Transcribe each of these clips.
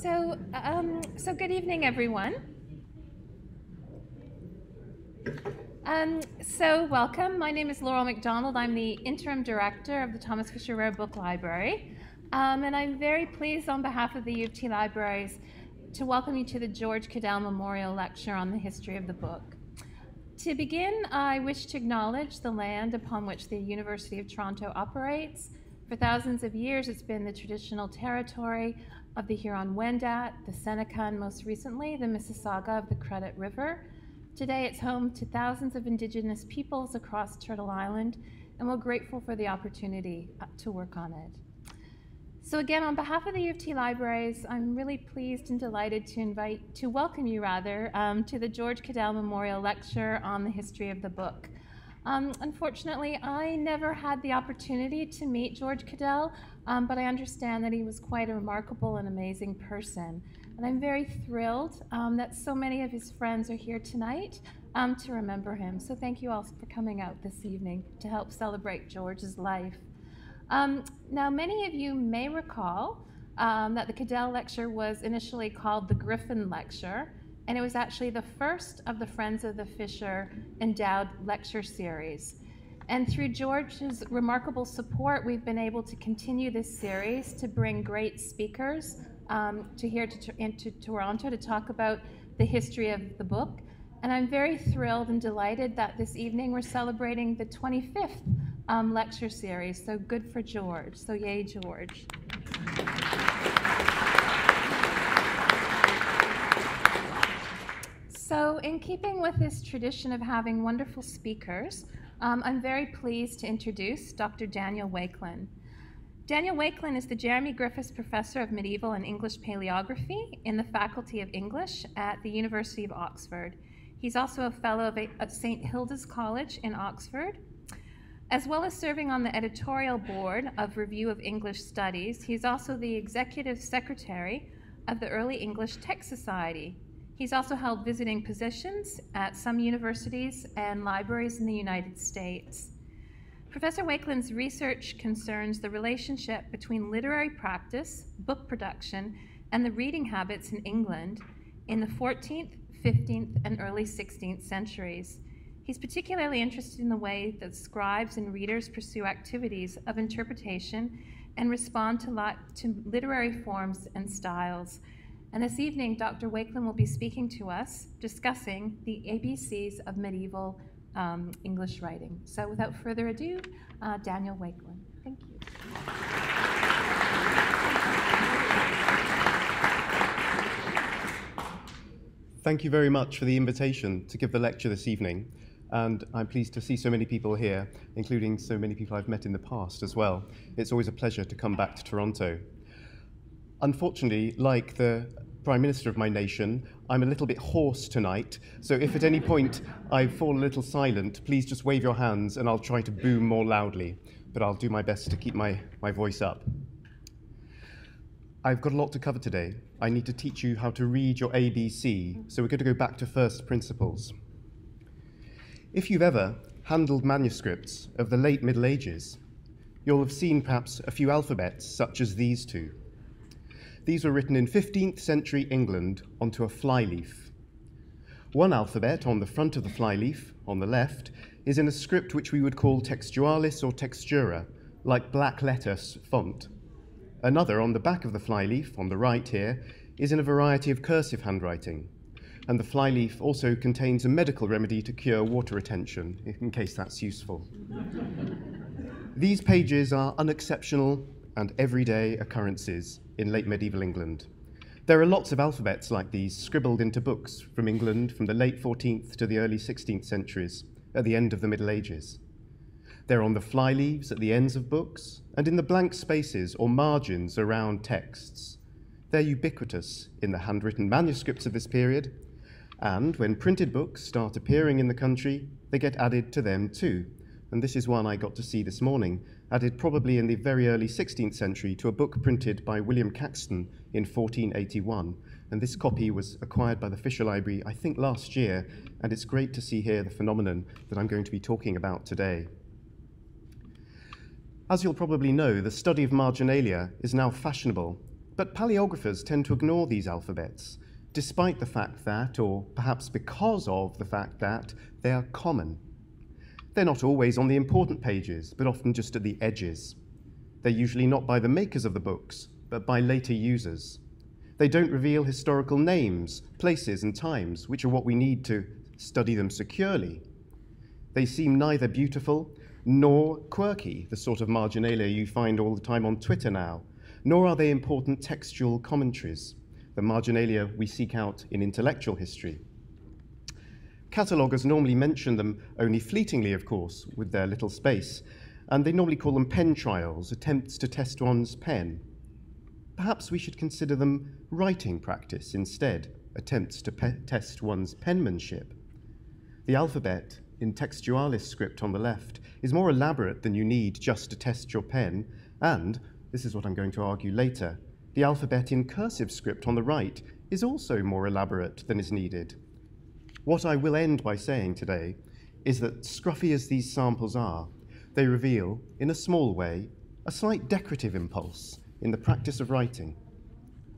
So good evening, everyone. So welcome. My name is Laurel McDonald. I'm the interim director of the Thomas Fisher Rare Book Library, and I'm very pleased on behalf of the U of T Libraries to welcome you to the George Cadell Memorial Lecture on the history of the book. To begin, I wish to acknowledge the land upon which the University of Toronto operates. For thousands of years, it's been the traditional territory of the Huron-Wendat, the Seneca, and most recently, the Mississauga of the Credit River. Today, it's home to thousands of Indigenous peoples across Turtle Island, and we're grateful for the opportunity to work on it. So again, on behalf of the U of T Libraries, I'm really pleased and delighted to welcome you to the George Cadell Memorial Lecture on the history of the book. Unfortunately, I never had the opportunity to meet George Cadell, but I understand that he was quite a remarkable and amazing person. And I'm very thrilled that so many of his friends are here tonight to remember him. So thank you all for coming out this evening to help celebrate George's life. Now, many of you may recall that the Cadell Lecture was initially called the Griffin Lecture, and it was actually the first of the Friends of the Fisher endowed lecture series. And through George's remarkable support, we've been able to continue this series to bring great speakers into Toronto to talk about the history of the book. And I'm very thrilled and delighted that this evening we're celebrating the 25th lecture series. So good for George. So yay, George. So in keeping with this tradition of having wonderful speakers, I'm very pleased to introduce Dr. Daniel Wakeland. Daniel Wakeland is the Jeremy Griffiths Professor of Medieval and English Palaeography in the Faculty of English at the University of Oxford. He's also a fellow of St. Hilda's College in Oxford. As well as serving on the editorial board of Review of English Studies, he's also the executive secretary of the Early English Text Society. He's also held visiting positions at some universities and libraries in the United States. Professor Wakeland's research concerns the relationship between literary practice, book production, and the reading habits in England in the 14th, 15th, and early 16th centuries. He's particularly interested in the way that scribes and readers pursue activities of interpretation and respond to literary forms and styles. And this evening, Dr. Wakeland will be speaking to us, discussing the ABCs of medieval English writing. So without further ado, Daniel Wakeland. Thank you. Thank you very much for the invitation to give the lecture this evening. And I'm pleased to see so many people here, including so many people I've met in the past as well. It's always a pleasure to come back to Toronto. Unfortunately, like the Prime Minister of my nation, I'm a little bit hoarse tonight, so if at any point I fall a little silent, please just wave your hands and I'll try to boom more loudly, but I'll do my best to keep my voice up. I've got a lot to cover today. I need to teach you how to read your ABC, so we're going to go back to first principles. If you've ever handled manuscripts of the late Middle Ages, you'll have seen perhaps a few alphabets such as these two. These were written in 15th century England onto a flyleaf. One alphabet on the front of the flyleaf, on the left, is in a script which we would call textualis or textura, like black letter font. Another on the back of the flyleaf, on the right here, is in a variety of cursive handwriting. And the flyleaf also contains a medical remedy to cure water retention, in case that's useful. These pages are unexceptional and everyday occurrences in late medieval England. There are lots of alphabets like these scribbled into books from England from the late 14th to the early 16th centuries, at the end of the Middle Ages. They're on the flyleaves at the ends of books and in the blank spaces or margins around texts. They're ubiquitous in the handwritten manuscripts of this period, and when printed books start appearing in the country, they get added to them too. And this is one I got to see this morning, added probably in the very early 16th century to a book printed by William Caxton in 1481. And this copy was acquired by the Fisher Library, I think, last year, and it's great to see here the phenomenon that I'm going to be talking about today. As you'll probably know, the study of marginalia is now fashionable, But paleographers tend to ignore these alphabets, despite the fact that, or perhaps because of the fact that, they are common. They're not always on the important pages, but often just at the edges. They're usually not by the makers of the books, but by later users. They don't reveal historical names, places, and times, which are what we need to study them securely. They seem neither beautiful nor quirky, the sort of marginalia you find all the time on Twitter now, nor are they important textual commentaries, the marginalia we seek out in intellectual history. Cataloguers normally mention them only fleetingly, of course, with their little space, and they normally call them pen trials, attempts to test one's pen. Perhaps we should consider them writing practice instead, attempts to test one's penmanship. The alphabet, in textualis script on the left, is more elaborate than you need just to test your pen, and, this is what I'm going to argue later, the alphabet in cursive script on the right is also more elaborate than is needed. What I will end by saying today is that, scruffy as these samples are, they reveal, in a small way, a slight decorative impulse in the practice of writing.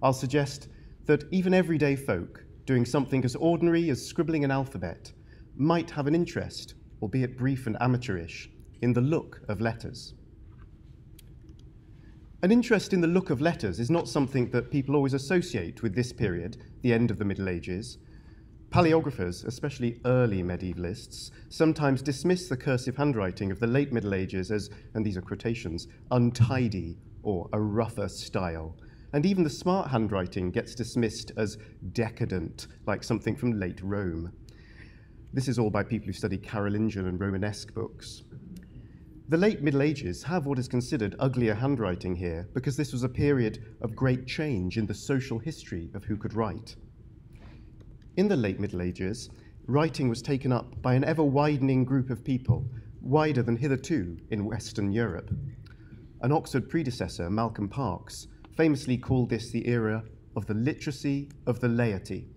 I'll suggest that even everyday folk doing something as ordinary as scribbling an alphabet might have an interest, albeit brief and amateurish, in the look of letters. An interest in the look of letters is not something that people always associate with this period, the end of the Middle Ages. Paleographers, especially early medievalists, sometimes dismiss the cursive handwriting of the late Middle Ages as, and these are quotations, untidy or a rougher style. And even the smart handwriting gets dismissed as decadent, like something from late Rome. This is all by people who study Carolingian and Romanesque books. The late Middle Ages have what is considered uglier handwriting here because this was a period of great change in the social history of who could write. In the late Middle Ages, writing was taken up by an ever-widening group of people, wider than hitherto in Western Europe. An Oxford predecessor, Malcolm Parkes, famously called this the era of the literacy of the laity.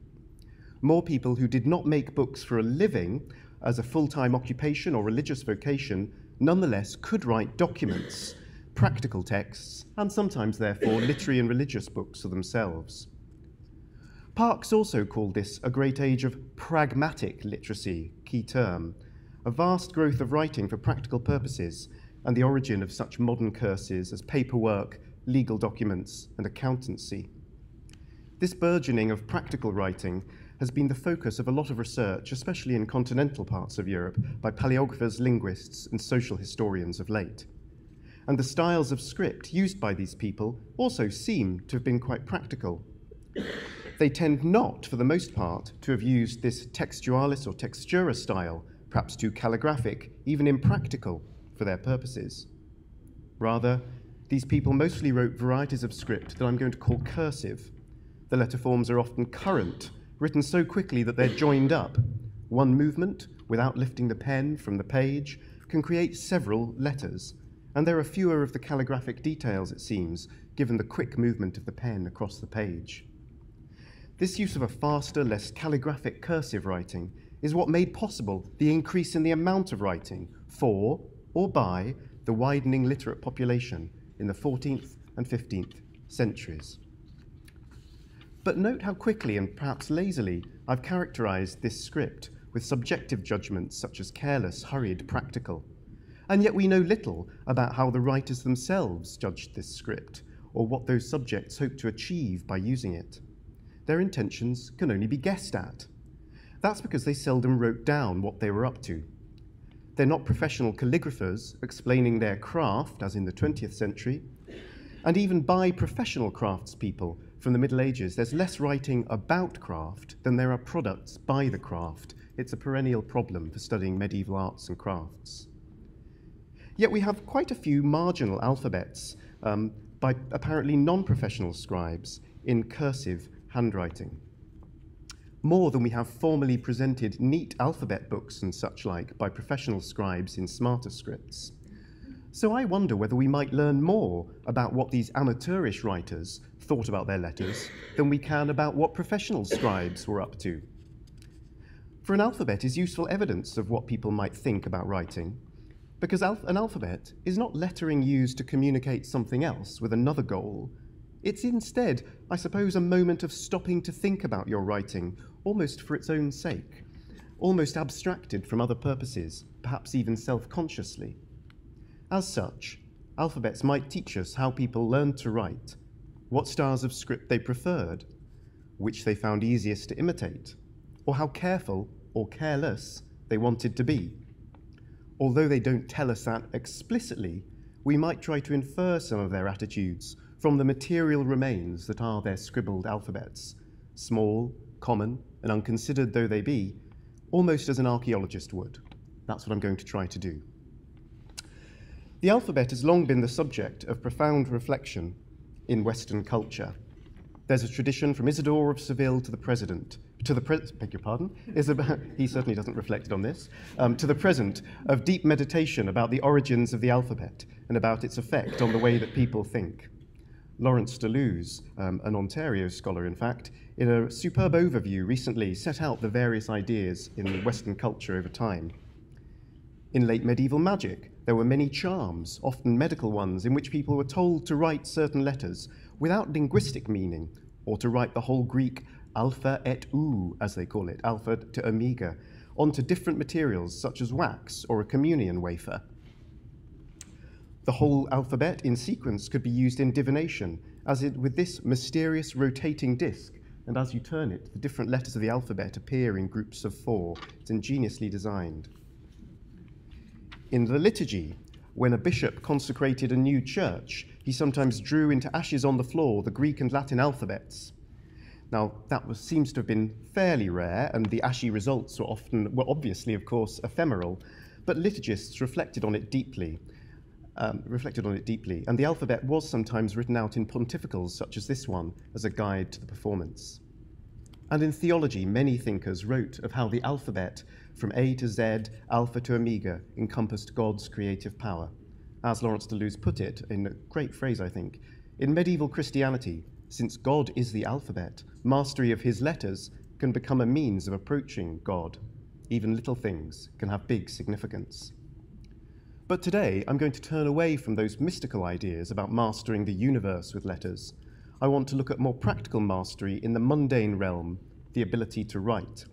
More people who did not make books for a living, as a full-time occupation or religious vocation, nonetheless could write documents, practical texts, and sometimes, therefore, literary and religious books for themselves. Parkes also called this a great age of pragmatic literacy, key term, a vast growth of writing for practical purposes, and the origin of such modern curses as paperwork, legal documents, and accountancy. This burgeoning of practical writing has been the focus of a lot of research, especially in continental parts of Europe, by paleographers, linguists, and social historians of late. And the styles of script used by these people also seem to have been quite practical. They tend not, for the most part, to have used this textualis or textura style, perhaps too calligraphic, even impractical, for their purposes. Rather, these people mostly wrote varieties of script that I'm going to call cursive. The letter forms are often current, written so quickly that they're joined up. One movement, without lifting the pen from the page, can create several letters, and there are fewer of the calligraphic details, it seems, given the quick movement of the pen across the page. This use of a faster, less calligraphic cursive writing is what made possible the increase in the amount of writing for or by the widening literate population in the 14th and 15th centuries. But note how quickly and perhaps lazily I've characterized this script with subjective judgments such as careless, hurried, practical. And yet we know little about how the writers themselves judged this script or what those subjects hoped to achieve by using it. Their intentions can only be guessed at. That's because they seldom wrote down what they were up to. They're not professional calligraphers explaining their craft, as in the 20th century, and even by professional craftspeople from the Middle Ages, there's less writing about craft than there are products by the craft. It's a perennial problem for studying medieval arts and crafts. Yet we have quite a few marginal alphabets by apparently non-professional scribes in cursive handwriting. More than we have formally presented neat alphabet books and such like by professional scribes in smarter scripts. So I wonder whether we might learn more about what these amateurish writers thought about their letters than we can about what professional scribes were up to. For an alphabet is useful evidence of what people might think about writing, because an alphabet is not lettering used to communicate something else with another goal. It's instead, I suppose, a moment of stopping to think about your writing, almost for its own sake, almost abstracted from other purposes, perhaps even self-consciously. As such, alphabets might teach us how people learned to write, what styles of script they preferred, which they found easiest to imitate, or how careful or careless they wanted to be. Although they don't tell us that explicitly, we might try to infer some of their attitudes from the material remains that are their scribbled alphabets, small, common, and unconsidered though they be, almost as an archaeologist would. That's what I'm going to try to do. The alphabet has long been the subject of profound reflection in Western culture. There's a tradition from Isidore of Seville to the present, beg your pardon, he certainly doesn't reflect on this, to the present, of deep meditation about the origins of the alphabet and about its effect on the way that people think. Lawrence Deleuze, an Ontario scholar in fact, in a superb overview recently set out the various ideas in Western culture over time. In late medieval magic, there were many charms, often medical ones, in which people were told to write certain letters without linguistic meaning, or to write the whole Greek alpha et ou, as they call it, alpha to omega, onto different materials such as wax or a communion wafer. The whole alphabet in sequence could be used in divination, as with this mysterious rotating disc, and as you turn it, the different letters of the alphabet appear in groups of 4. It's ingeniously designed. In the liturgy, when a bishop consecrated a new church, he sometimes drew into ashes on the floor the Greek and Latin alphabets. Now, seems to have been fairly rare, and the ashy results were obviously, of course, ephemeral, but liturgists reflected on it deeply, and the alphabet was sometimes written out in pontificals such as this one as a guide to the performance. And in theology, many thinkers wrote of how the alphabet, from A to Z, alpha to omega, encompassed God's creative power. As Lawrence Deleuze put it, in a great phrase, I think, in medieval Christianity, since God is the alphabet, mastery of his letters can become a means of approaching God. Even little things can have big significance. But today, I'm going to turn away from those mystical ideas about mastering the universe with letters. I want to look at more practical mastery in the mundane realm, the ability to write.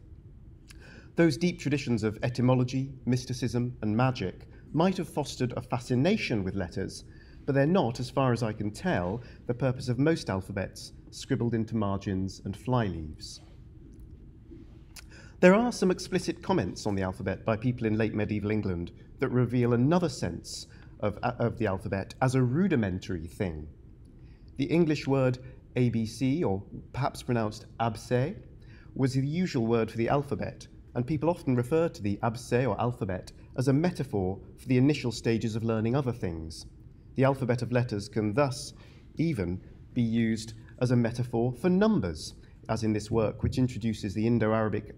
Those deep traditions of etymology, mysticism, and magic might have fostered a fascination with letters, but they're not, as far as I can tell, the purpose of most alphabets scribbled into margins and flyleaves. There are some explicit comments on the alphabet by people in late medieval England that reveal another sense of the alphabet as a rudimentary thing. The English word ABC, or perhaps pronounced abse, was the usual word for the alphabet, and people often refer to the abse or alphabet as a metaphor for the initial stages of learning other things. The alphabet of letters can thus even be used as a metaphor for numbers, as in this work, which introduces the Indo-Arabic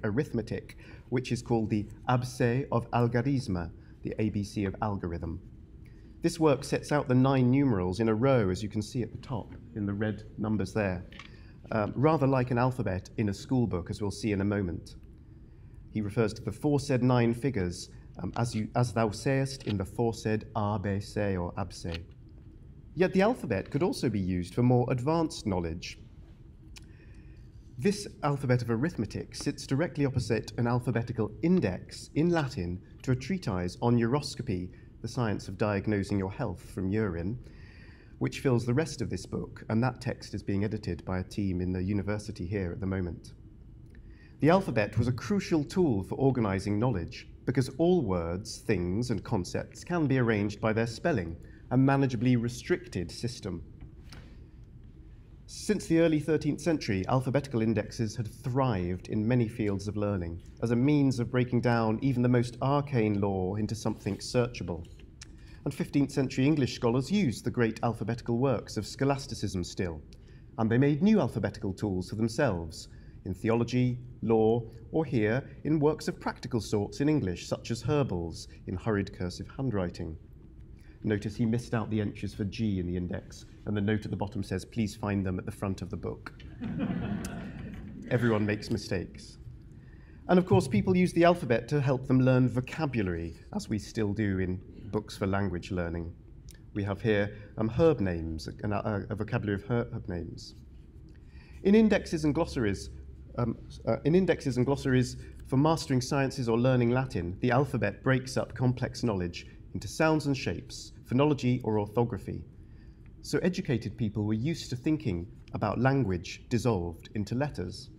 arithmetic, which is called the Abse of Algarisme, the ABC of algorithm. This work sets out the 9 numerals in a row, as you can see at the top, in the red numbers there, rather like an alphabet in a school book, as we'll see in a moment. He refers to the foresaid 9 figures, as thou sayest in the foresaid ABC or abse. Yet the alphabet could also be used for more advanced knowledge. This alphabet of arithmetic sits directly opposite an alphabetical index in Latin to a treatise on uroscopy, the science of diagnosing your health from urine, which fills the rest of this book, and that text is being edited by a team in the university here at the moment. The alphabet was a crucial tool for organizing knowledge, because all words, things, and concepts can be arranged by their spelling, a manageably restricted system. Since the early 13th century, alphabetical indexes had thrived in many fields of learning as a means of breaking down even the most arcane law into something searchable. And 15th century English scholars used the great alphabetical works of scholasticism still, and they made new alphabetical tools for themselves in theology, law, or here in works of practical sorts in English, such as Herbel's in hurried cursive handwriting. Notice he missed out the entries for G in the index, and the note at the bottom says, please find them at the front of the book. Everyone makes mistakes. And of course, people use the alphabet to help them learn vocabulary, as we still do in books for language learning. We have here herb names, a vocabulary of herb names. In indexes and glossaries for mastering sciences or learning Latin, the alphabet breaks up complex knowledge into sounds and shapes, phonology or orthography. So educated people were used to thinking about language dissolved into letters.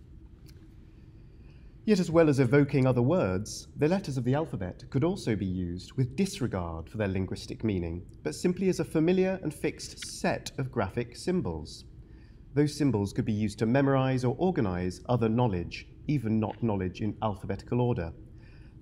Yet as well as evoking other words, the letters of the alphabet could also be used with disregard for their linguistic meaning, but simply as a familiar and fixed set of graphic symbols. Those symbols could be used to memorize or organize other knowledge, even not knowledge in alphabetical order.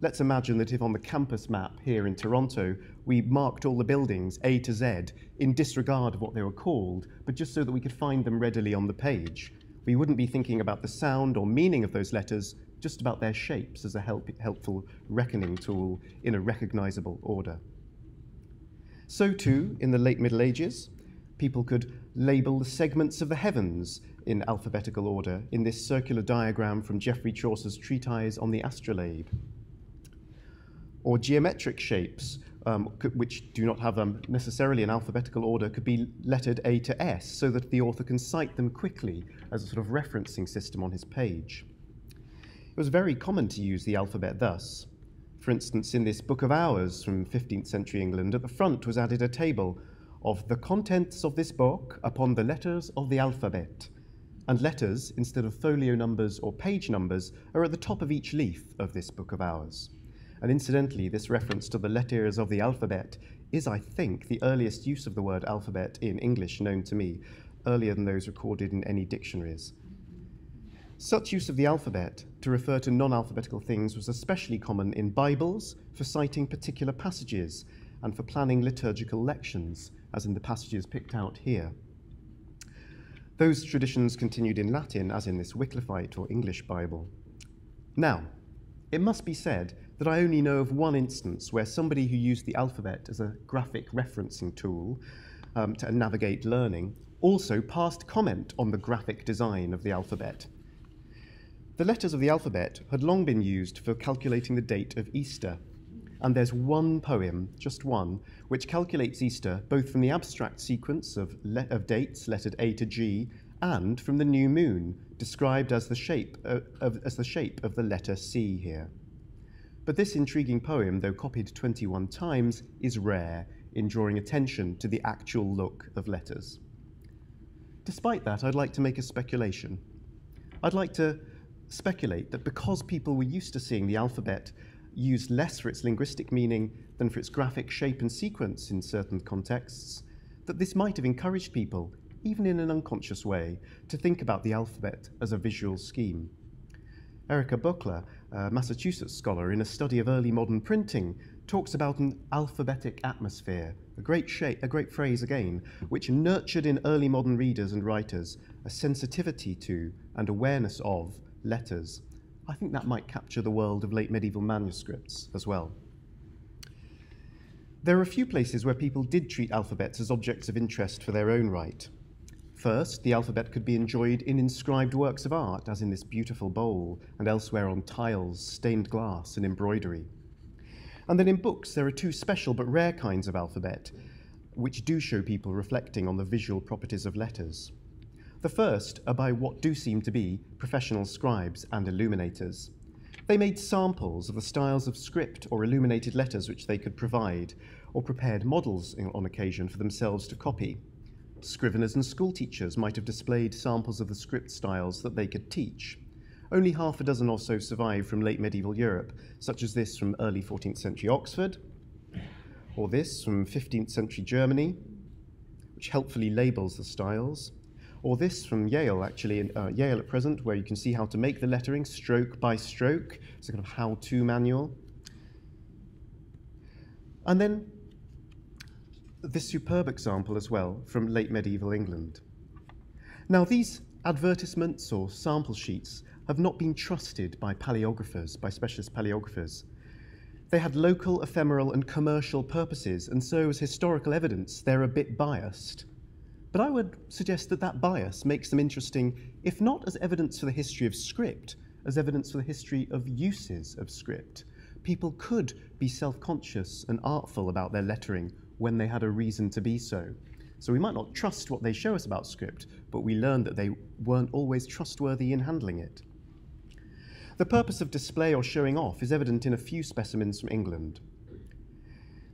Let's imagine that if on the campus map here in Toronto, we marked all the buildings A to Z in disregard of what they were called, but just so that we could find them readily on the page. We wouldn't be thinking about the sound or meaning of those letters, just about their shapes as a helpful reckoning tool in a recognizable order. So too, in the late Middle Ages, people could label the segments of the heavens in alphabetical order in this circular diagram from Geoffrey Chaucer's treatise on the astrolabe. Or geometric shapes, which do not have necessarily an alphabetical order, could be lettered A to S so that the author can cite them quickly as a sort of referencing system on his page. It was very common to use the alphabet thus. For instance, in this Book of Hours from 15th century England, at the front was added a table of the contents of this book upon the letters of the alphabet. And letters, instead of folio numbers or page numbers, are at the top of each leaf of this Book of Hours. And incidentally, this reference to the letters of the alphabet is, I think, the earliest use of the word alphabet in English known to me, earlier than those recorded in any dictionaries. Such use of the alphabet to refer to non-alphabetical things was especially common in Bibles for citing particular passages and for planning liturgical lections, as in the passages picked out here. Those traditions continued in Latin, as in this Wycliffite or English Bible. Now, it must be said that I only know of one instance where somebody who used the alphabet as a graphic referencing tool to navigate learning also passed comment on the graphic design of the alphabet. The letters of the alphabet had long been used for calculating the date of Easter, and there's one poem, just one, which calculates Easter both from the abstract sequence of dates lettered A to G and from the new moon, described as the shape of the letter C here. But this intriguing poem, though copied 21 times, is rare in drawing attention to the actual look of letters. Despite that, I'd like to make a speculation. I'd like to speculate that because people were used to seeing the alphabet used less for its linguistic meaning than for its graphic shape and sequence in certain contexts, that this might have encouraged people, even in an unconscious way, to think about the alphabet as a visual scheme. Erica Buckler, a Massachusetts scholar, in a study of early modern printing, talks about an alphabetic atmosphere, a great phrase again, which nurtured in early modern readers and writers a sensitivity to and awareness of letters. I think that might capture the world of late medieval manuscripts as well. There are a few places where people did treat alphabets as objects of interest for their own right. First, the alphabet could be enjoyed in inscribed works of art, as in this beautiful bowl, and elsewhere on tiles, stained glass, and embroidery. And then in books, there are two special but rare kinds of alphabet, which do show people reflecting on the visual properties of letters. The first are by what do seem to be professional scribes and illuminators. They made samples of the styles of script or illuminated letters which they could provide, or prepared models on occasion for themselves to copy. Scriveners and schoolteachers might have displayed samples of the script styles that they could teach. Only half a dozen or so survive from late medieval Europe, such as this from early 14th century Oxford, or this from 15th century Germany, which helpfully labels the styles, or this from Yale, actually, Yale at present, where you can see how to make the lettering stroke by stroke. It's a kind of how-to manual. And then this superb example as well from late medieval England. Now, these advertisements or sample sheets have not been trusted by palaeographers, by specialist palaeographers. They had local, ephemeral, and commercial purposes, and so as historical evidence, they're a bit biased. But I would suggest that that bias makes them interesting, if not as evidence for the history of script, as evidence for the history of uses of script. People could be self-conscious and artful about their lettering when they had a reason to be so. So we might not trust what they show us about script, but we learn that they weren't always trustworthy in handling it. The purpose of display or showing off is evident in a few specimens from England.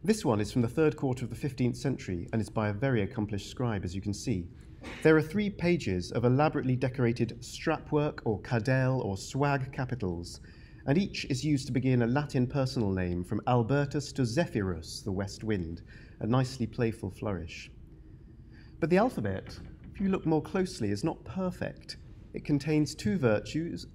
This one is from the 3rd quarter of the 15th century and is by a very accomplished scribe, as you can see. There are 3 pages of elaborately decorated strapwork or cadell or swag capitals, and each is used to begin a Latin personal name from Albertus to Zephyrus, the west wind, a nicely playful flourish. But the alphabet, if you look more closely, is not perfect. It contains two versions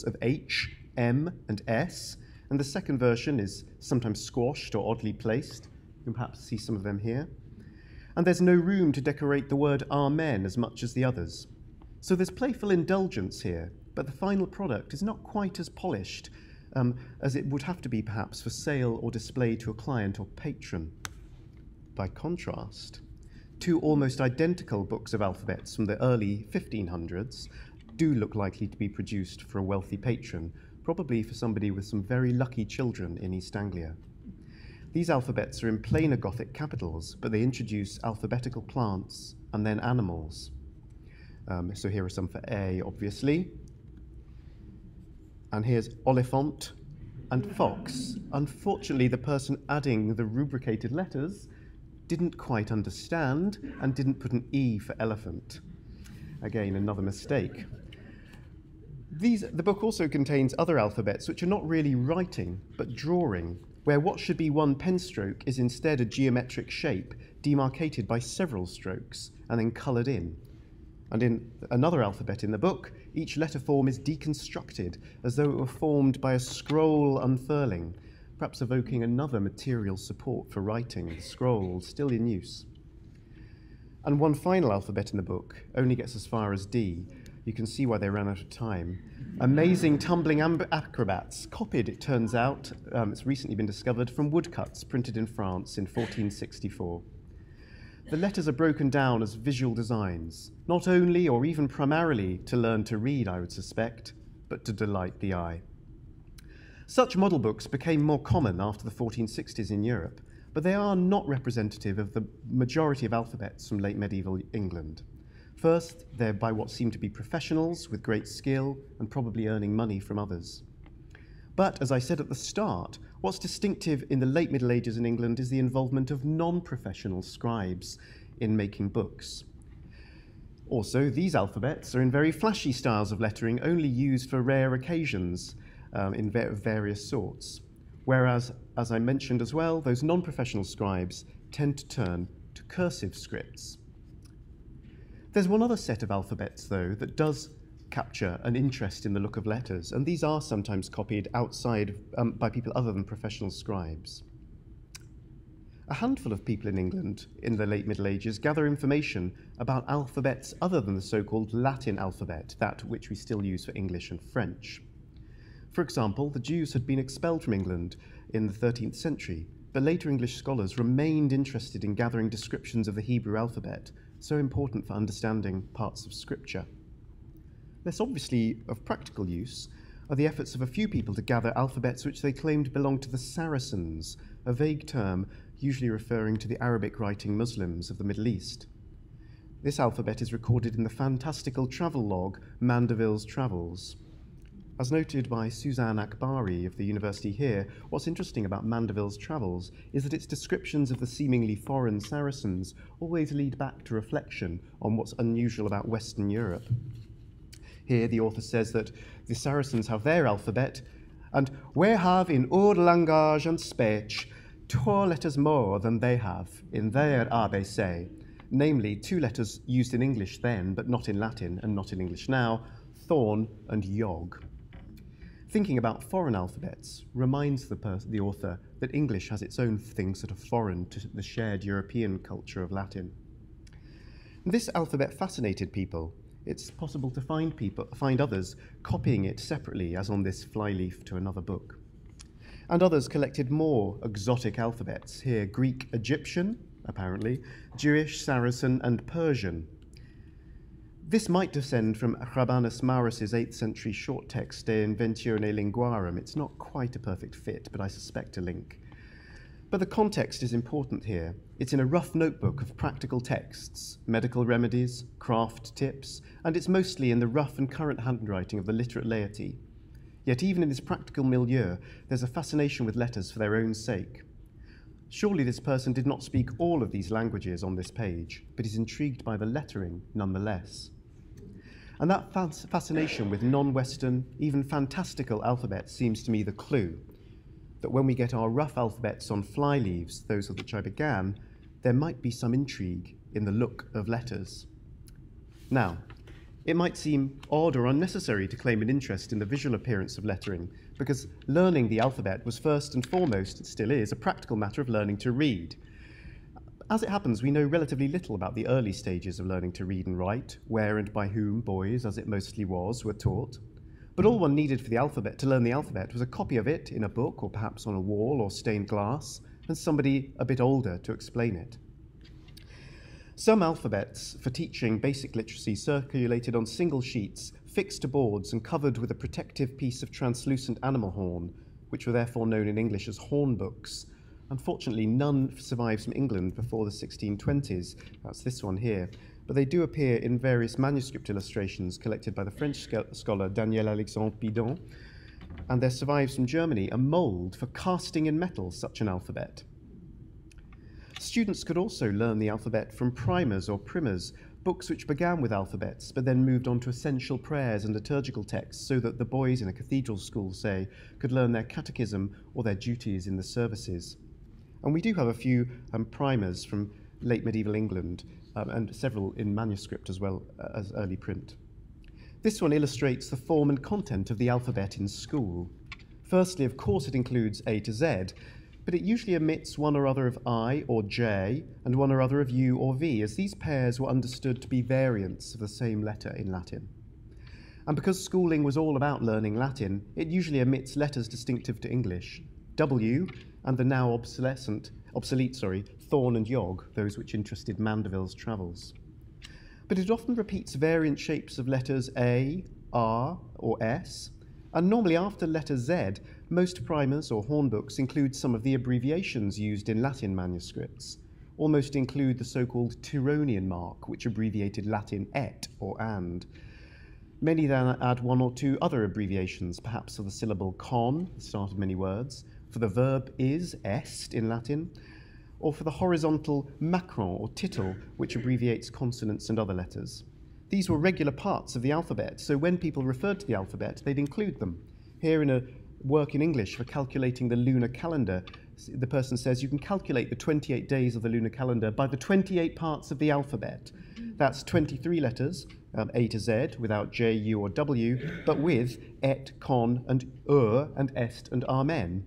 of H, M, and S, and the second version is sometimes squashed or oddly placed. You can perhaps see some of them here. And there's no room to decorate the word Amen as much as the others. So there's playful indulgence here, but the final product is not quite as polished as it would have to be perhaps for sale or display to a client or patron. By contrast, 2 almost identical books of alphabets from the early 1500s do look likely to be produced for a wealthy patron, probably for somebody with some very lucky children in East Anglia. These alphabets are in plainer Gothic capitals, but they introduce alphabetical plants and then animals. So here are some for A, obviously. And here's Oliphant and Fox. Unfortunately, the person adding the rubricated letters didn't quite understand and didn't put an E for elephant. Again, another mistake. The book also contains other alphabets which are not really writing, but drawing, where what should be one pen stroke is instead a geometric shape demarcated by several strokes and then coloured in. And in another alphabet in the book, each letter form is deconstructed as though it were formed by a scroll unfurling, perhaps evoking another material support for writing, the scroll still in use. And one final alphabet in the book only gets as far as D. You can see why they ran out of time. Amazing tumbling acrobats, copied, it turns out, it's recently been discovered, from woodcuts printed in France in 1464. The letters are broken down as visual designs, not only or even primarily to learn to read, I would suspect, but to delight the eye. Such model books became more common after the 1460s in Europe, but they are not representative of the majority of alphabets from late medieval England. First, they're by what seem to be professionals with great skill and probably earning money from others. But, as I said at the start, what's distinctive in the late Middle Ages in England is the involvement of non-professional scribes in making books. Also, these alphabets are in very flashy styles of lettering only used for rare occasions in various sorts. Whereas, as I mentioned as well, those non-professional scribes tend to turn to cursive scripts. There's one other set of alphabets, though, that does capture an interest in the look of letters, and these are sometimes copied outside by people other than professional scribes. A handful of people in England in the late Middle Ages gather information about alphabets other than the so-called Latin alphabet, that which we still use for English and French. For example, the Jews had been expelled from England in the 13th century, but later English scholars remained interested in gathering descriptions of the Hebrew alphabet, so important for understanding parts of scripture. Less obviously of practical use are the efforts of a few people to gather alphabets which they claimed belonged to the Saracens, a vague term usually referring to the Arabic-writing Muslims of the Middle East. This alphabet is recorded in the fantastical travel log Mandeville's Travels. As noted by Suzanne Akbari of the university here, what's interesting about Mandeville's Travels is that its descriptions of the seemingly foreign Saracens always lead back to reflection on what's unusual about Western Europe. Here the author says that the Saracens have their alphabet, and we have in our language and speech 2 letters more than they have in their ABC, namely 2 letters used in English then, but not in Latin and not in English now, thorn and yog. Thinking about foreign alphabets reminds the author that English has its own things that are foreign to the shared European culture of Latin. This alphabet fascinated people. It's possible to find others copying it separately, as on this flyleaf to another book. And others collected more exotic alphabets, here Greek Egyptian, apparently, Jewish, Saracen, and Persian. This might descend from Rabanus Maurus's 8th century short text De Inventione Linguarum. It's not quite a perfect fit, but I suspect a link. But the context is important here. It's in a rough notebook of practical texts, medical remedies, craft tips, and it's mostly in the rough and current handwriting of the literate laity. Yet even in this practical milieu, there's a fascination with letters for their own sake. Surely this person did not speak all of these languages on this page, but is intrigued by the lettering nonetheless. And that fascination with non-Western, even fantastical alphabets seems to me the clue, that when we get our rough alphabets on flyleaves, those with which I began, there might be some intrigue in the look of letters. Now, it might seem odd or unnecessary to claim an interest in the visual appearance of lettering, because learning the alphabet was first and foremost, it still is, a practical matter of learning to read. As it happens, we know relatively little about the early stages of learning to read and write, where and by whom boys, as it mostly was, were taught. But all one needed for the alphabet, to learn the alphabet, was a copy of it in a book, or perhaps on a wall or stained glass, and somebody a bit older to explain it. Some alphabets for teaching basic literacy circulated on single sheets, fixed to boards and covered with a protective piece of translucent animal horn, which were therefore known in English as horn books. Unfortunately, none survives from England before the 1620s. That's this one here. But they do appear in various manuscript illustrations collected by the French scholar Daniel-Alexandre Bidon, and there survives from Germany a mould for casting in metal such an alphabet. Students could also learn the alphabet from primers or primers, books which began with alphabets but then moved on to essential prayers and liturgical texts so that the boys in a cathedral school, say, could learn their catechism or their duties in the services. And we do have a few primers from late medieval England and several in manuscript as well as early print. This one illustrates the form and content of the alphabet in school. Firstly, of course, it includes A to Z, but it usually omits one or other of I or J and one or other of U or V, as these pairs were understood to be variants of the same letter in Latin. And because schooling was all about learning Latin, it usually omits letters distinctive to English, W and the now obsolete, Thorn and Yog, those which interested Mandeville's travels. But it often repeats variant shapes of letters A, R, or S, and normally after letter Z, most primers or hornbooks include some of the abbreviations used in Latin manuscripts, almost include the so-called Tironian mark, which abbreviated Latin et, or and. Many then add one or two other abbreviations, perhaps for the syllable con, the start of many words, for the verb is, est in Latin, or for the horizontal macron or tittle, which abbreviates consonants and other letters. These were regular parts of the alphabet, so when people referred to the alphabet, they'd include them. Here in a work in English for calculating the lunar calendar, the person says you can calculate the 28 days of the lunar calendar by the 28 parts of the alphabet. That's 23 letters, A to Z, without J, U, or W, but with et, con, and est, and amen.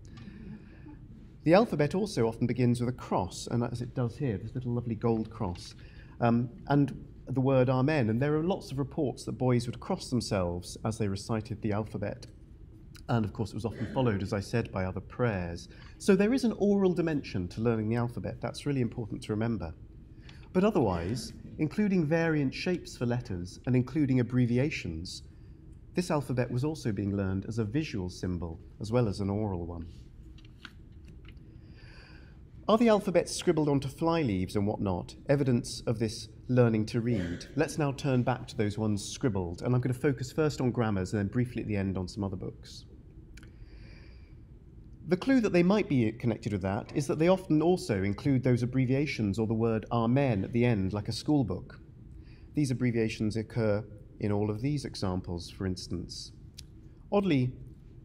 The alphabet also often begins with a cross, and as it does here, this little lovely gold cross, and the word amen. And there are lots of reports that boys would cross themselves as they recited the alphabet. And of course, it was often followed, as I said, by other prayers. So there is an oral dimension to learning the alphabet. That's really important to remember. But otherwise, including variant shapes for letters and including abbreviations, this alphabet was also being learned as a visual symbol as well as an oral one. Are the alphabets scribbled onto flyleaves and whatnot evidence of this learning to read? Let's now turn back to those ones scribbled, and I'm going to focus first on grammars and then briefly at the end on some other books. The clue that they might be connected with that is that they often also include those abbreviations or the word amen at the end, like a school book. These abbreviations occur in all of these examples, for instance. Oddly,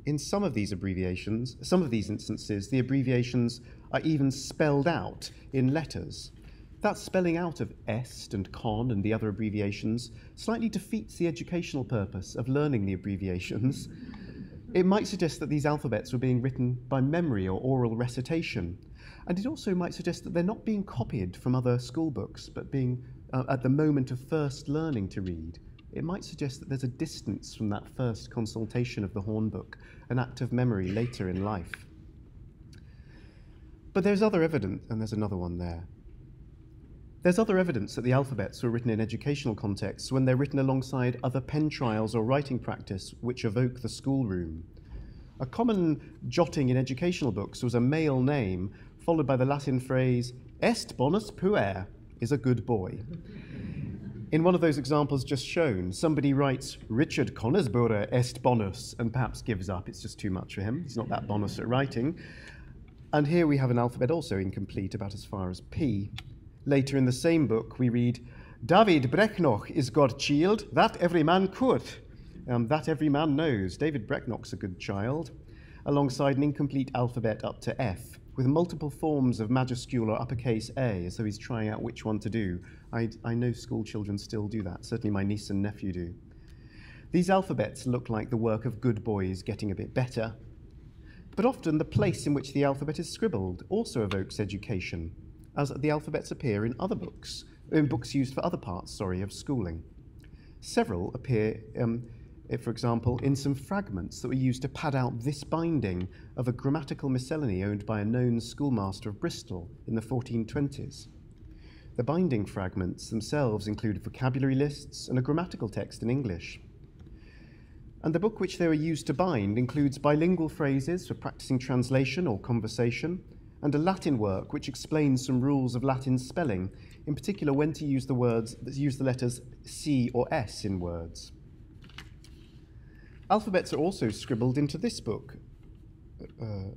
in some of these instances, the abbreviations are even spelled out in letters. That spelling out of est and con and the other abbreviations slightly defeats the educational purpose of learning the abbreviations. It might suggest that these alphabets were being written by memory or oral recitation, and it also might suggest that they're not being copied from other school books, but being, at the moment of first learning to read. It might suggest that there's a distance from that first consultation of the hornbook, an act of memory later in life. But there's other evidence, and there's another one there. There's other evidence that the alphabets were written in educational contexts when they're written alongside other pen trials or writing practice which evoke the schoolroom. A common jotting in educational books was a male name followed by the Latin phrase, est bonus puer, is a good boy. In one of those examples just shown, somebody writes, Richard Conisborough est bonus, and perhaps gives up. It's just too much for him. He's not that bonus at writing. And here we have an alphabet also incomplete, about as far as P. Later in the same book, we read, David Brecknoch is God child, that every man could. That every man knows. David Brecknoch's a good child, alongside an incomplete alphabet up to F, with multiple forms of majuscule or uppercase A, as though he's trying out which one to do. I know school children still do that. Certainly my niece and nephew do. These alphabets look like the work of good boys getting a bit better. But often the place in which the alphabet is scribbled also evokes education, as the alphabets appear in other books, in books used for other parts, of schooling. Several appear, for example, in some fragments that were used to pad out this binding of a grammatical miscellany owned by a known schoolmaster of Bristol in the 1420s. The binding fragments themselves include vocabulary lists and a grammatical text in English. And the book which they were used to bind includes bilingual phrases for practicing translation or conversation, and a Latin work which explains some rules of Latin spelling, in particular when to use the letters C or S in words. Alphabets are also scribbled into this book. There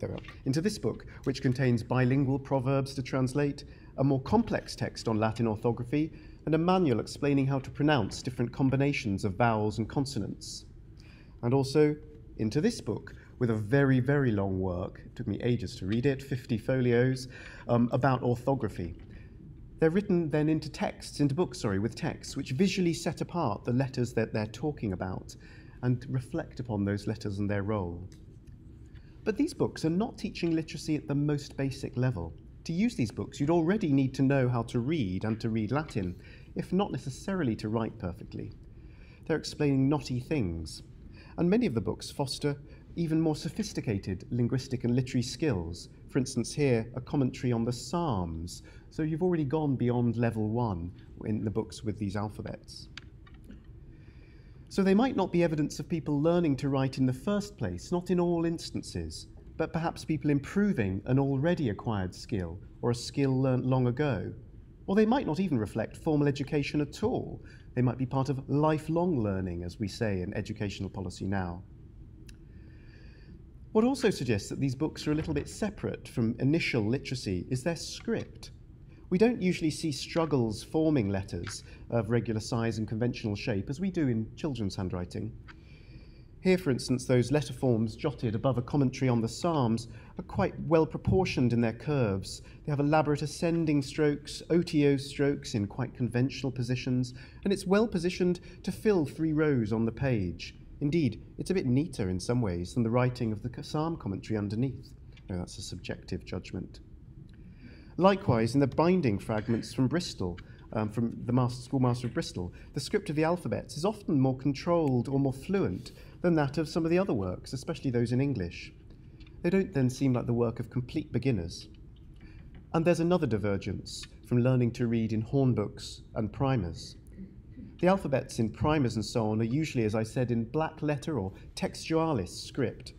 we are. Into this book, which contains bilingual proverbs to translate, a more complex text on Latin orthography, and a manual explaining how to pronounce different combinations of vowels and consonants. And also into this book, with a very, very long work, it took me ages to read it, 50 folios, about orthography. They're written then into books, with texts, which visually set apart the letters that they're talking about and reflect upon those letters and their role. But these books are not teaching literacy at the most basic level. To use these books, you'd already need to know how to read and to read Latin, if not necessarily to write perfectly. They're explaining knotty things, and many of the books foster even more sophisticated linguistic and literary skills. For instance, here, a commentary on the Psalms. So you've already gone beyond level 1 in the books with these alphabets. So they might not be evidence of people learning to write in the first place, not in all instances, but perhaps people improving an already acquired skill or a skill learnt long ago. Or they might not even reflect formal education at all. They might be part of lifelong learning, as we say in educational policy now. What also suggests that these books are a little bit separate from initial literacy is their script. We don't usually see struggles forming letters of regular size and conventional shape, as we do in children's handwriting. Here, for instance, those letter forms jotted above a commentary on the Psalms are quite well proportioned in their curves. They have elaborate ascending strokes, OTO strokes in quite conventional positions, and it's well positioned to fill 3 rows on the page. Indeed, it's a bit neater in some ways than the writing of the Psalm commentary underneath. No, that's a subjective judgment. Likewise, in the binding fragments from Bristol, from the schoolmaster of Bristol, the script of the alphabets is often more controlled or more fluent than that of some of the other works, especially those in English. They don't then seem like the work of complete beginners. And there's another divergence from learning to read in hornbooks and primers. The alphabets in primers and so on are usually, as I said, in black letter or textualis script.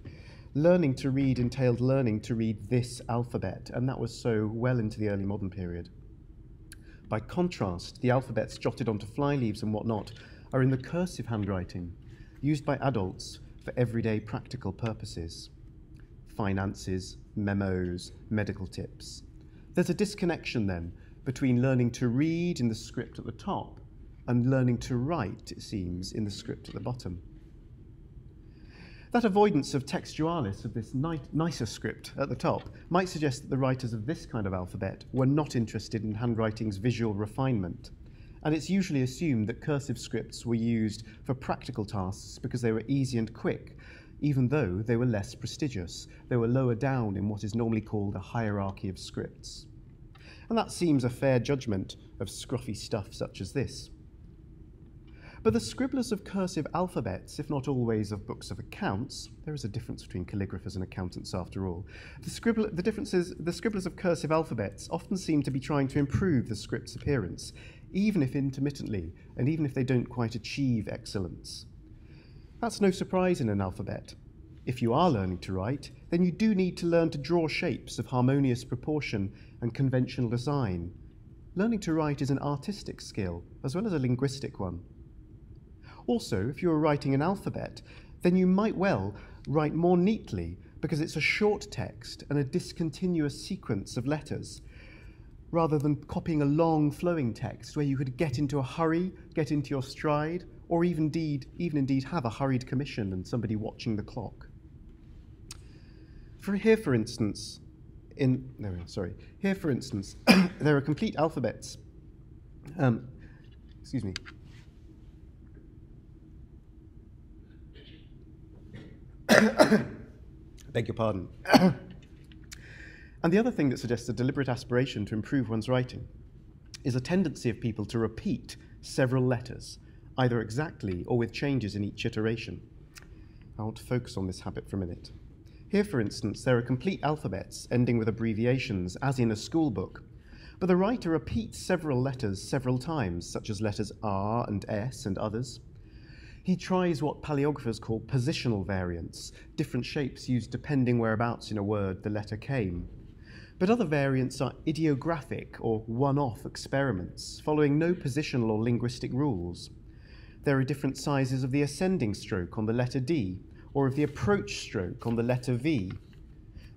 Learning to read entailed learning to read this alphabet, and that was so well into the early modern period. By contrast, the alphabets jotted onto flyleaves and whatnot are in the cursive handwriting, used by adults for everyday practical purposes. Finances, memos, medical tips. There's a disconnection then between learning to read in the script at the top and learning to write, it seems, in the script at the bottom. That avoidance of textualis, of this nicer script at the top, might suggest that the writers of this kind of alphabet were not interested in handwriting's visual refinement, and it's usually assumed that cursive scripts were used for practical tasks because they were easy and quick, even though they were less prestigious. They were lower down in what is normally called a hierarchy of scripts. And that seems a fair judgment of scruffy stuff such as this. But the scribblers of cursive alphabets, if not always of books of accounts, there is a difference between calligraphers and accountants after all, the scribblers of cursive alphabets often seem to be trying to improve the script's appearance, even if intermittently, and even if they don't quite achieve excellence. That's no surprise in an alphabet. If you are learning to write, then you do need to learn to draw shapes of harmonious proportion and conventional design. Learning to write is an artistic skill as well as a linguistic one. Also, if you are writing an alphabet, then you might well write more neatly because it's a short text and a discontinuous sequence of letters, rather than copying a long flowing text where you could get into a hurry, get into your stride, or even indeed have a hurried commission and somebody watching the clock. Here, for instance, there are complete alphabets. Excuse me. Beg your pardon. And the other thing that suggests a deliberate aspiration to improve one's writing is a tendency of people to repeat several letters, either exactly or with changes in each iteration. I want to focus on this habit for a minute. Here, for instance, there are complete alphabets ending with abbreviations, as in a school book, but the writer repeats several letters several times, such as letters R and S and others. He tries what palaeographers call positional variants, different shapes used depending whereabouts in a word the letter came. But other variants are ideographic or one-off experiments, following no positional or linguistic rules. There are different sizes of the ascending stroke on the letter D, or of the approach stroke on the letter V.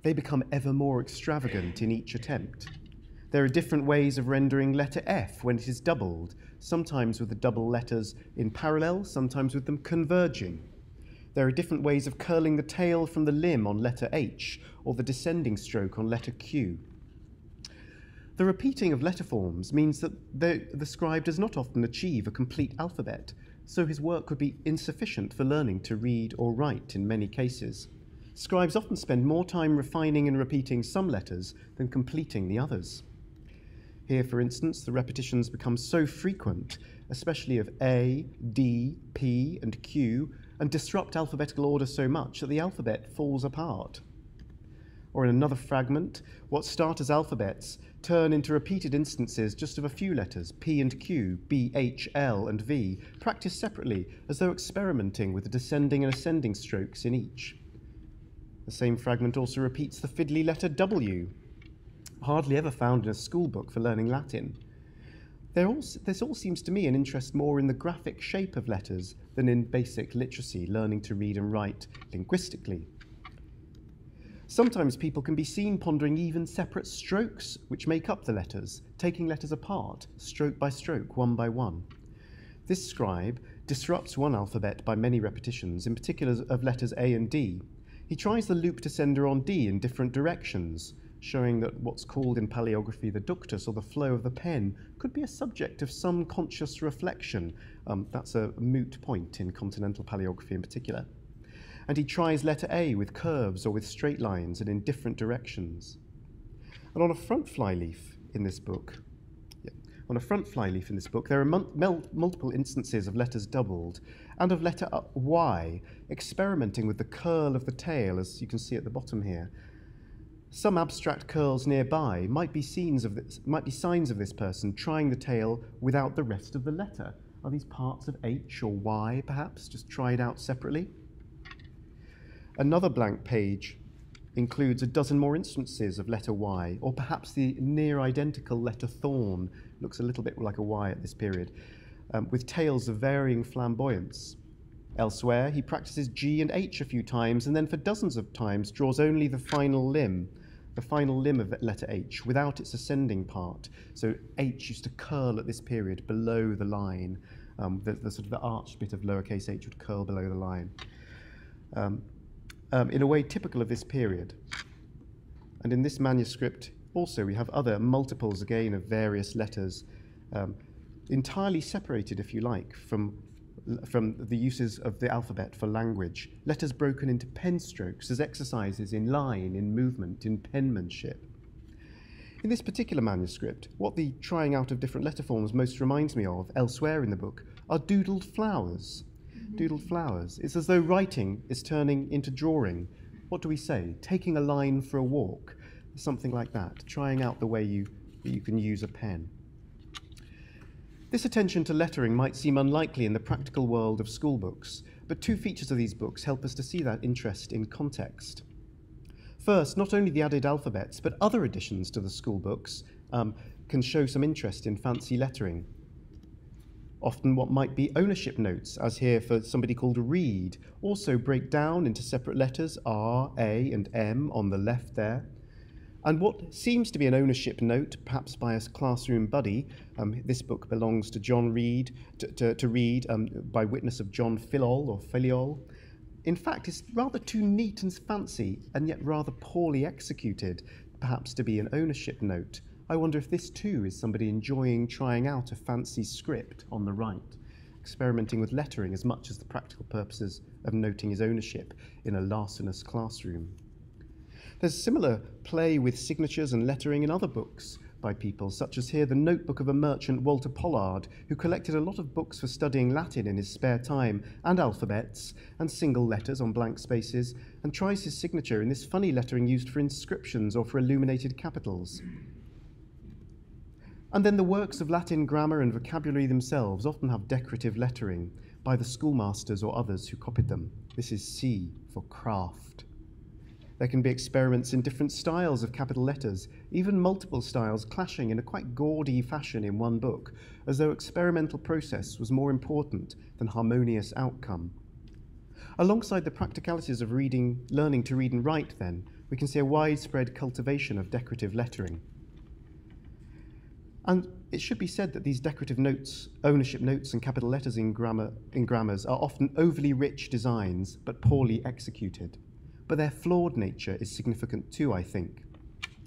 They become ever more extravagant in each attempt. There are different ways of rendering letter F when it is doubled, sometimes with the double letters in parallel, sometimes with them converging. There are different ways of curling the tail from the limb on letter H, or the descending stroke on letter Q. The repeating of letter forms means that the scribe does not often achieve a complete alphabet, so his work could be insufficient for learning to read or write in many cases. Scribes often spend more time refining and repeating some letters than completing the others. Here, for instance, the repetitions become so frequent, especially of A, D, P, and Q, and disrupt alphabetical order so much that the alphabet falls apart. Or in another fragment, what start as alphabets turn into repeated instances just of a few letters, P and Q, B, H, L, and V, practiced separately as though experimenting with the descending and ascending strokes in each. The same fragment also repeats the fiddly letter W, hardly ever found in a school book for learning Latin. This all seems to me an interest more in the graphic shape of letters than in basic literacy, learning to read and write linguistically. Sometimes people can be seen pondering even separate strokes which make up the letters, taking letters apart, stroke by stroke, one by one. This scribe disrupts one alphabet by many repetitions, in particular of letters A and D. He tries the loop descender on D in different directions, showing that what's called in palaeography the ductus, or the flow of the pen, could be a subject of some conscious reflection. That's a moot point in continental palaeography in particular. And he tries letter A with curves or with straight lines and in different directions. And on a front flyleaf in this book, there are multiple instances of letters doubled and of letter Y, experimenting with the curl of the tail, as you can see at the bottom here. Some abstract curls nearby might be signs of this person trying the tail without the rest of the letter. Are these parts of H or Y, perhaps, just tried out separately? Another blank page includes a dozen more instances of letter Y, or perhaps the near-identical letter thorn, looks a little bit like a Y at this period, with tails of varying flamboyance. Elsewhere, he practices G and H a few times, and then for dozens of times draws only the final limb of letter H, without its ascending part. So H used to curl at this period below the line. The sort of the arched bit of lowercase h would curl below the line. In a way typical of this period. And in this manuscript also we have other multiples again of various letters, entirely separated, if you like, from the uses of the alphabet for language, letters broken into pen strokes as exercises in line, in movement, in penmanship. In this particular manuscript, what the trying out of different letter forms most reminds me of, elsewhere in the book, are doodled flowers. Doodled flowers. It's as though writing is turning into drawing. What do we say? Taking a line for a walk. Something like that. Trying out the way you can use a pen. This attention to lettering might seem unlikely in the practical world of school books, but two features of these books help us to see that interest in context. First, not only the added alphabets, but other additions to the school books can show some interest in fancy lettering. Often what might be ownership notes, as here for somebody called Reed, also break down into separate letters, R, A, and M on the left there. And what seems to be an ownership note, perhaps by a classroom buddy, this book belongs to John Reed, to read by witness of John Filiol or Filiol. In fact, it's rather too neat and fancy, and yet rather poorly executed, perhaps to be an ownership note. I wonder if this too is somebody enjoying trying out a fancy script on the right, experimenting with lettering as much as the practical purposes of noting his ownership in a larcenous classroom. There's similar play with signatures and lettering in other books by people, such as here the notebook of a merchant, Walter Pollard, who collected a lot of books for studying Latin in his spare time, and alphabets, and single letters on blank spaces, and tries his signature in this funny lettering used for inscriptions or for illuminated capitals. And then the works of Latin grammar and vocabulary themselves often have decorative lettering by the schoolmasters or others who copied them. This is C for craft. There can be experiments in different styles of capital letters, even multiple styles clashing in a quite gaudy fashion in one book, as though experimental process was more important than harmonious outcome. Alongside the practicalities of learning to read and write, then, we can see a widespread cultivation of decorative lettering. And it should be said that these decorative notes, ownership notes and capital letters in grammars are often overly rich designs, but poorly executed. But their flawed nature is significant too, I think.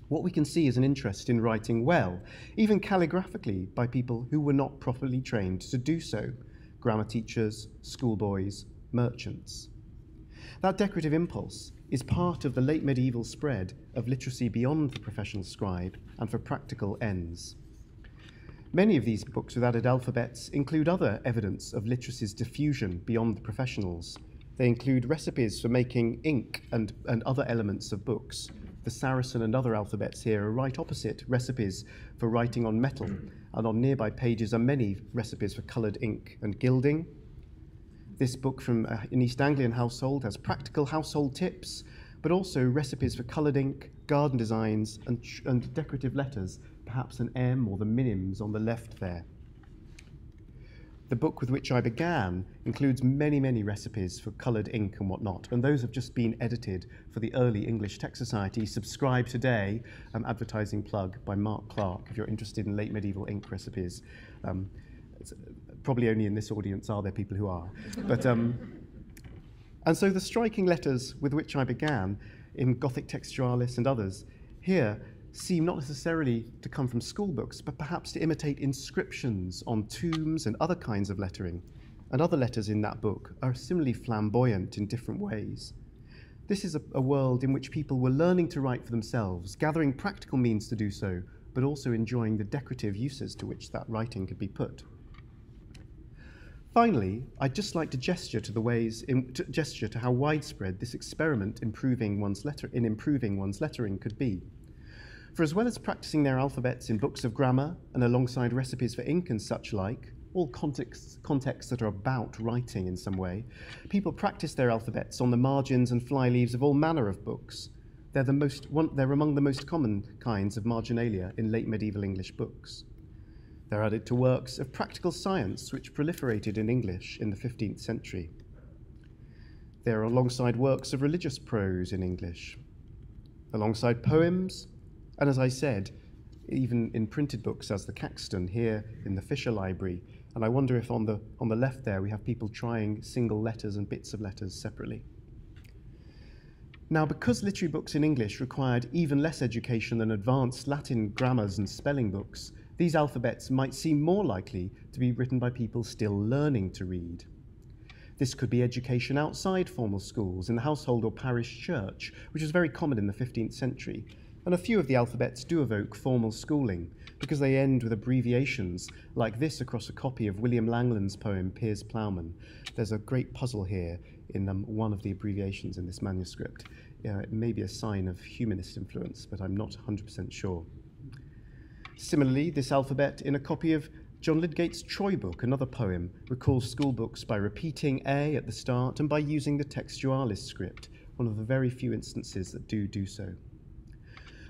What we can see is an interest in writing well, even calligraphically, by people who were not properly trained to do so, grammar teachers, schoolboys, merchants. That decorative impulse is part of the late medieval spread of literacy beyond the professional scribe and for practical ends. Many of these books with added alphabets include other evidence of literacy's diffusion beyond the professionals. They include recipes for making ink and other elements of books. The Saracen and other alphabets here are right opposite recipes for writing on metal, and on nearby pages are many recipes for coloured ink and gilding. This book from an East Anglian household has practical household tips, but also recipes for coloured ink, garden designs, and decorative letters, perhaps an M or the minims on the left there. The book with which I began includes many, many recipes for coloured ink and whatnot, and those have just been edited for the Early English Text Society. Subscribe today, advertising plug by Mark Clark, if you're interested in late medieval ink recipes. Probably only in this audience are there people who are. But, and so the striking letters with which I began in Gothic Textualis and others here seem not necessarily to come from school books, but perhaps to imitate inscriptions on tombs and other kinds of lettering. And other letters in that book are similarly flamboyant in different ways. This is a world in which people were learning to write for themselves, gathering practical means to do so, but also enjoying the decorative uses to which that writing could be put. Finally, I'd just like to gesture to how widespread this experiment in improving one's lettering could be. For as well as practicing their alphabets in books of grammar and alongside recipes for ink and such like, all contexts that are about writing in some way, people practice their alphabets on the margins and flyleaves of all manner of books. They're among the most common kinds of marginalia in late medieval English books. They're added to works of practical science which proliferated in English in the 15th century. They're alongside works of religious prose in English, alongside poems, and as I said, even in printed books as the Caxton here in the Fisher Library. And I wonder if on the left there we have people trying single letters and bits of letters separately. Now, because literary books in English required even less education than advanced Latin grammars and spelling books, these alphabets might seem more likely to be written by people still learning to read. This could be education outside formal schools, in the household or parish church, which was very common in the 15th century. And a few of the alphabets do evoke formal schooling, because they end with abbreviations like this across a copy of William Langland's poem, Piers Plowman. There's a great puzzle here in one of the abbreviations in this manuscript. It may be a sign of humanist influence, but I'm not 100% sure. Similarly, this alphabet in a copy of John Lydgate's Troy Book, another poem, recalls school books by repeating A at the start and by using the Textualis script, one of the very few instances that do so.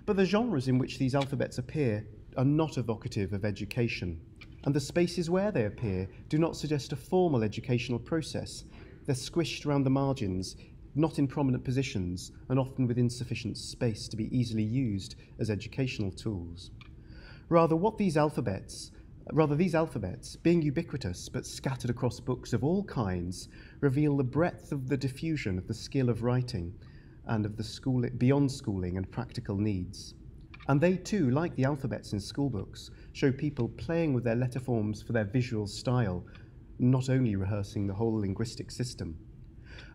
But the genres in which these alphabets appear are not evocative of education, and the spaces where they appear do not suggest a formal educational process. They're squished around the margins, not in prominent positions, and often with insufficient space to be easily used as educational tools. Rather, these alphabets, being ubiquitous but scattered across books of all kinds, reveal the breadth of the diffusion of the skill of writing and of the beyond schooling and practical needs. And they too, like the alphabets in schoolbooks, show people playing with their letter forms for their visual style, not only rehearsing the whole linguistic system.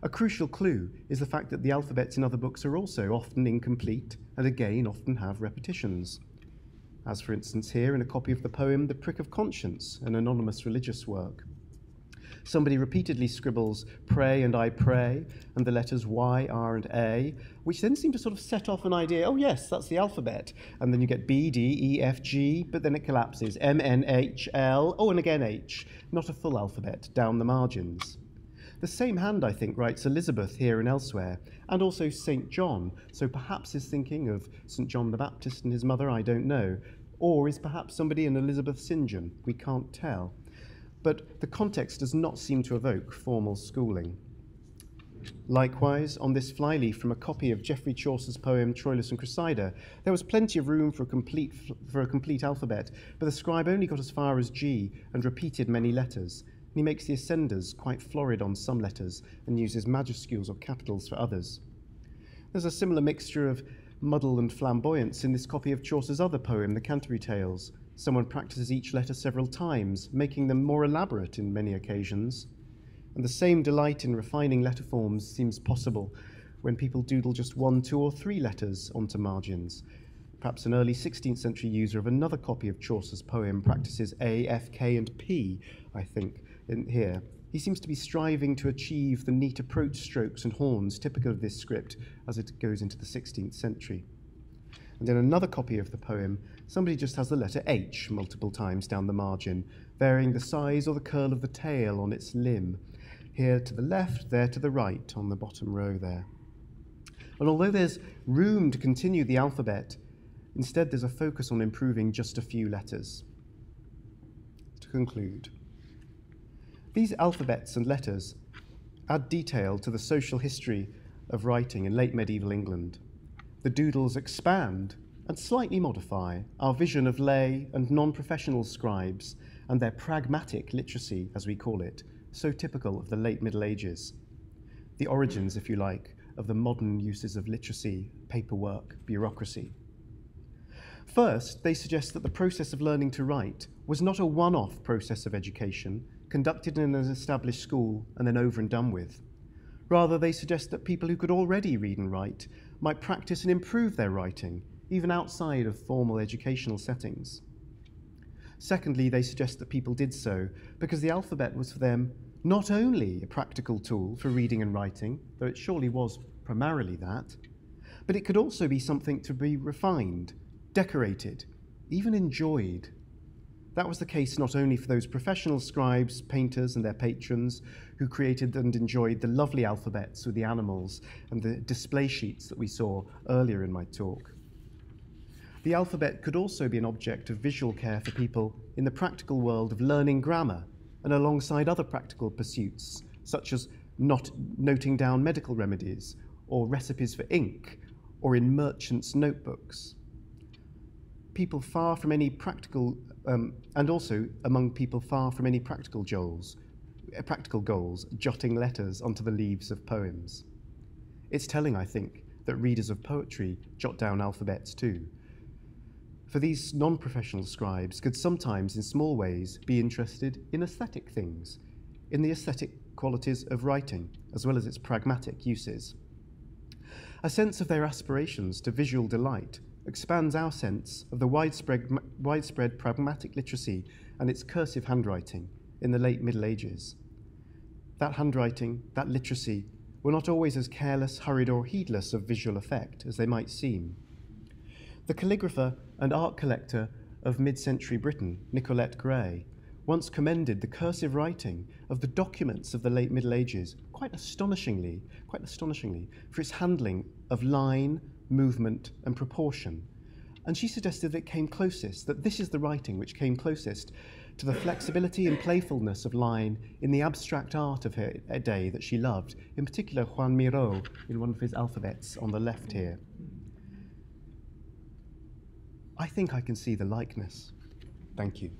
A crucial clue is the fact that the alphabets in other books are also often incomplete and again often have repetitions. As for instance here in a copy of the poem The Prick of Conscience, an anonymous religious work. Somebody repeatedly scribbles pray and I pray, and the letters Y, R, and A, which then seem to sort of set off an idea, oh yes, that's the alphabet. And then you get B, D, E, F, G, but then it collapses, M, N, H, L, oh, and again H, not a full alphabet, down the margins. The same hand, I think, writes Elizabeth here and elsewhere, and also St. John, so perhaps is thinking of St. John the Baptist and his mother, I don't know, or is perhaps somebody in Elizabeth St. John, we can't tell. But the context does not seem to evoke formal schooling. Likewise, on this flyleaf from a copy of Geoffrey Chaucer's poem Troilus and Cressida, there was plenty of room for a complete alphabet, but the scribe only got as far as G and repeated many letters. And he makes the ascenders quite florid on some letters and uses majuscules or capitals for others. There's a similar mixture of muddle and flamboyance in this copy of Chaucer's other poem, The Canterbury Tales. Someone practices each letter several times, making them more elaborate in many occasions. And the same delight in refining letter forms seems possible when people doodle just 1, 2, or 3 letters onto margins. Perhaps an early 16th century user of another copy of Chaucer's poem practices A, F, K, and P, I think, in here. He seems to be striving to achieve the neat approach strokes and horns typical of this script as it goes into the 16th century. And in another copy of the poem, somebody just has the letter H multiple times down the margin, varying the size or the curl of the tail on its limb. Here to the left, there to the right, on the bottom row there. And although there's room to continue the alphabet, instead there's a focus on improving just a few letters. To conclude, these alphabets and letters add detail to the social history of writing in late medieval England. The doodles expand and slightly modify our vision of lay and non-professional scribes and their pragmatic literacy, as we call it, so typical of the late Middle Ages. The origins, if you like, of the modern uses of literacy, paperwork, bureaucracy. First, they suggest that the process of learning to write was not a one-off process of education conducted in an established school and then over and done with. Rather, they suggest that people who could already read and write might practice and improve their writing, even outside of formal educational settings. Secondly, they suggest that people did so because the alphabet was for them not only a practical tool for reading and writing, though it surely was primarily that, but it could also be something to be refined, decorated, even enjoyed. That was the case not only for those professional scribes, painters, and their patrons who created and enjoyed the lovely alphabets with the animals and the display sheets that we saw earlier in my talk. The alphabet could also be an object of visual care for people in the practical world of learning grammar and alongside other practical pursuits, such as noting down medical remedies or recipes for ink or in merchants' notebooks. People far from any practical, and also among people far from any practical goals, jotting letters onto the leaves of poems. It's telling, I think, that readers of poetry jot down alphabets too. For these non-professional scribes could sometimes, in small ways, be interested in aesthetic things, in the aesthetic qualities of writing, as well as its pragmatic uses. A sense of their aspirations to visual delight expands our sense of the widespread pragmatic literacy and its cursive handwriting in the late Middle Ages. That handwriting, that literacy, were not always as careless, hurried, or heedless of visual effect as they might seem. The calligrapher and art collector of mid-century Britain, Nicolette Gray, once commended the cursive writing of the documents of the late Middle Ages quite astonishingly, for its handling of line, movement, and proportion. And she suggested that this is the writing which came closest to the flexibility and playfulness of line in the abstract art of her day that she loved, in particular Juan Miró in one of his alphabets on the left here. I think I can see the likeness. Thank you.